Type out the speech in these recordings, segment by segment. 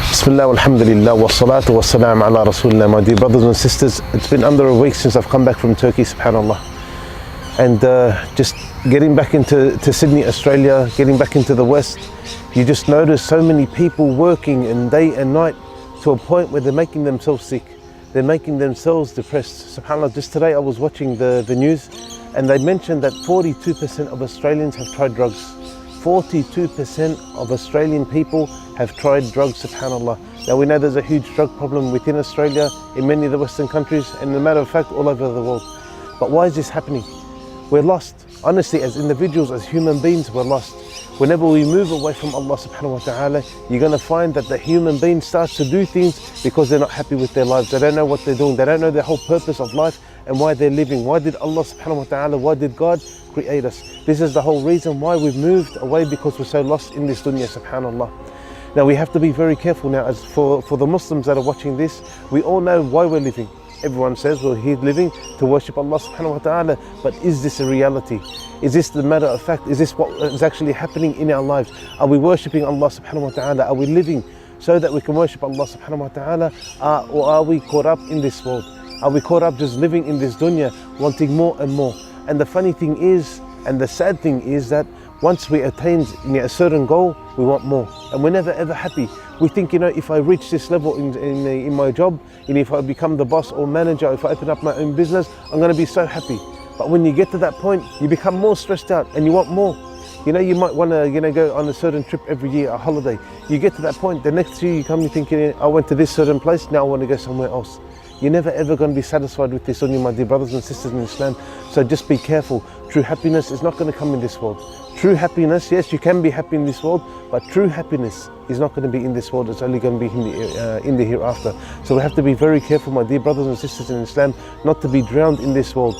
Bismillah, alhamdulillah, wa salatu wa salam ala rasulillah. My dear brothers and sisters, it's been under a week since I've come back from Turkey, subhanallah. And just getting back into Sydney, Australia, getting back into the West, you just notice so many people working and day and night to a point where they're making themselves sick. They're making themselves depressed. SubhanAllah, just today I was watching the news and they mentioned that 42% of Australians have tried drugs. 42% of Australian people have tried drugs, subhanAllah. Now we know there's a huge drug problem within Australia, in many of the Western countries, and as a matter of fact, all over the world. But why is this happening? We're lost. Honestly, as individuals, as human beings, we're lost. Whenever we move away from Allah subhanahu wa ta'ala, you're going to find that the human being starts to do things because they're not happy with their lives. They don't know what they're doing. They don't know the whole purpose of life and why they're living. Why did Allah subhanahu wa ta'ala, why did God create us? This is the whole reason why we've moved away, because we're so lost in this dunya, subhanallah. Now we have to be very careful now. As for the Muslims that are watching this, we all know why we're living. Everyone says we're here living to worship Allah subhanahu wa ta'ala, but is this a reality? Is this the matter of fact? Is this what is actually happening in our lives? Are we worshipping Allah subhanahu wa ta'ala? Are we living so that we can worship Allah subhanahu wa ta'ala? Or are we caught up in this world? Are we caught up just living in this dunya, wanting more and more? And the funny thing is, and the sad thing is, that once we attain a certain goal, we want more, and we're never ever happy. We think, if I reach this level in my job, if I become the boss or manager, if I open up my own business, I'm going to be so happy. But when you get to that point, you become more stressed out and you want more. You might want to go on a certain trip every year, a holiday. You get to that point, the next year you come, you're thinking, I went to this certain place, now I want to go somewhere else. You're never ever going to be satisfied with this dunya, my dear brothers and sisters in Islam. So just be careful. True happiness is not going to come in this world. True happiness, yes, you can be happy in this world, but true happiness is not going to be in this world. It's only going to be in the hereafter. So we have to be very careful, my dear brothers and sisters in Islam, not to be drowned in this world.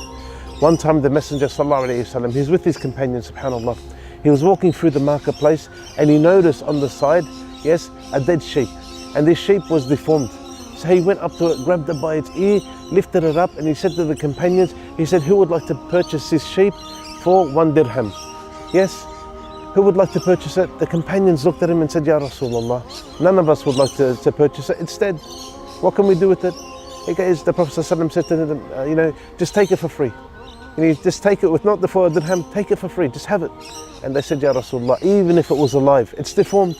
One time the Messenger sallallahu alaihi wasallam, he's with his companion, subhanallah. He was walking through the marketplace and he noticed on the side, yes, a dead sheep, and this sheep was deformed. So he went up to it, grabbed it by its ear, lifted it up, and he said to the companions, he said, who would like to purchase this sheep for 1 dirham? Yes, who would like to purchase it? The companions looked at him and said, Ya Rasulullah, none of us would like to purchase it. It's dead. What can we do with it? The Prophet ﷺ said to them, just take it for free. Just take it with not the 4 dirham, take it for free, just have it. And they said, Ya Rasulullah, even if it was alive, it's deformed.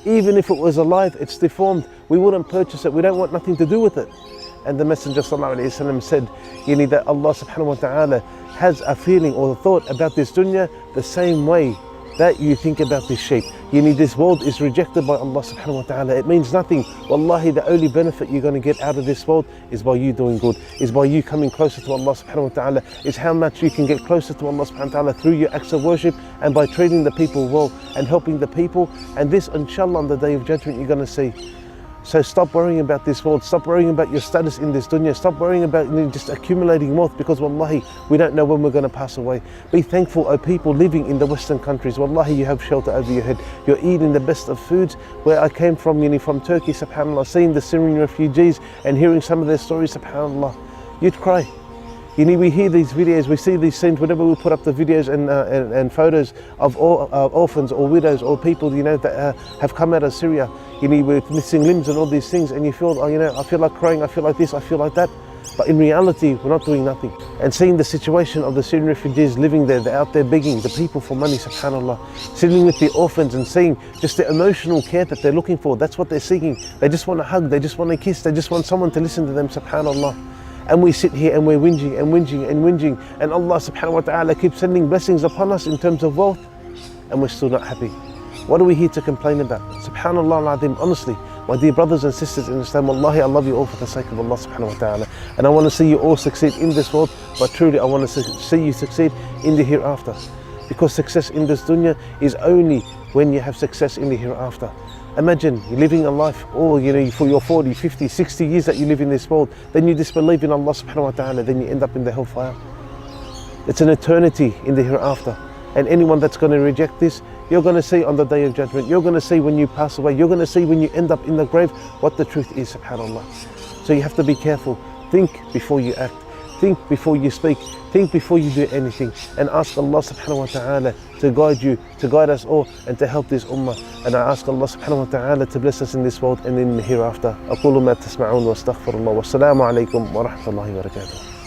Even if it was alive, it's deformed. We wouldn't purchase it. We don't want nothing to do with it. And the Messenger ﷺ said, that Allah subhanahu wa ta'ala has a feeling or a thought about this dunya the same way that you think about this sheep. This world is rejected by Allah subhanahu wa ta'ala. It means nothing. Wallahi, the only benefit you're going to get out of this world is by you doing good, is by you coming closer to Allah subhanahu wa ta'ala, is how much you can get closer to Allah subhanahu wa ta'ala through your acts of worship and by treating the people well and helping the people. And this, inshallah, on the Day of Judgment, you're going to see. So stop worrying about this world, stop worrying about your status in this dunya, stop worrying about just accumulating wealth, because wallahi, we don't know when we're going to pass away. Be thankful, O people living in the Western countries. Wallahi, you have shelter over your head. You're eating the best of foods. Where I came from, from Turkey, subhanAllah, seeing the Syrian refugees and hearing some of their stories, subhanAllah, you'd cry. We hear these videos, we see these scenes whenever we put up the videos and photos of orphans or widows or people, that have come out of Syria, with missing limbs and all these things, and you feel, I feel like crying, I feel like this, I feel like that. But in reality, we're not doing nothing. And seeing the situation of the Syrian refugees living there, they're out there begging the people for money, subhanAllah. Sitting with the orphans and seeing just the emotional care that they're looking for. That's what they're seeking. They just want a hug, they just want a kiss, they just want someone to listen to them, subhanAllah. And we sit here and we're whinging and whinging and whinging, and Allah subhanahu wa ta'ala keeps sending blessings upon us in terms of wealth, and we're still not happy. What are we here to complain about? Subhanallah al-Azim, honestly, my dear brothers and sisters in Islam, wallahi, I love you all for the sake of Allah subhanahu wa ta'ala. And I want to see you all succeed in this world, but truly I want to see you succeed in the hereafter. Because success in this dunya is only when you have success in the hereafter. Imagine you're living a life, for your 40, 50, 60 years that you live in this world, then you disbelieve in Allah subhanahu wa ta'ala, then you end up in the hellfire. It's an eternity in the hereafter. And anyone that's going to reject this, you're going to see on the Day of Judgment, you're going to see when you pass away, you're going to see when you end up in the grave what the truth is, subhanAllah. So you have to be careful. Think before you act. think before you speak, think before you do anything, and ask Allah subhanahu wa ta'ala to guide you, to guide us all, and to help this ummah. And I ask Allah subhanahu wa ta'ala to bless us in this world and in the hereafter. أقول ما تسمعون واستغفر الله والسلام عليكم ورحمة الله وبركاته.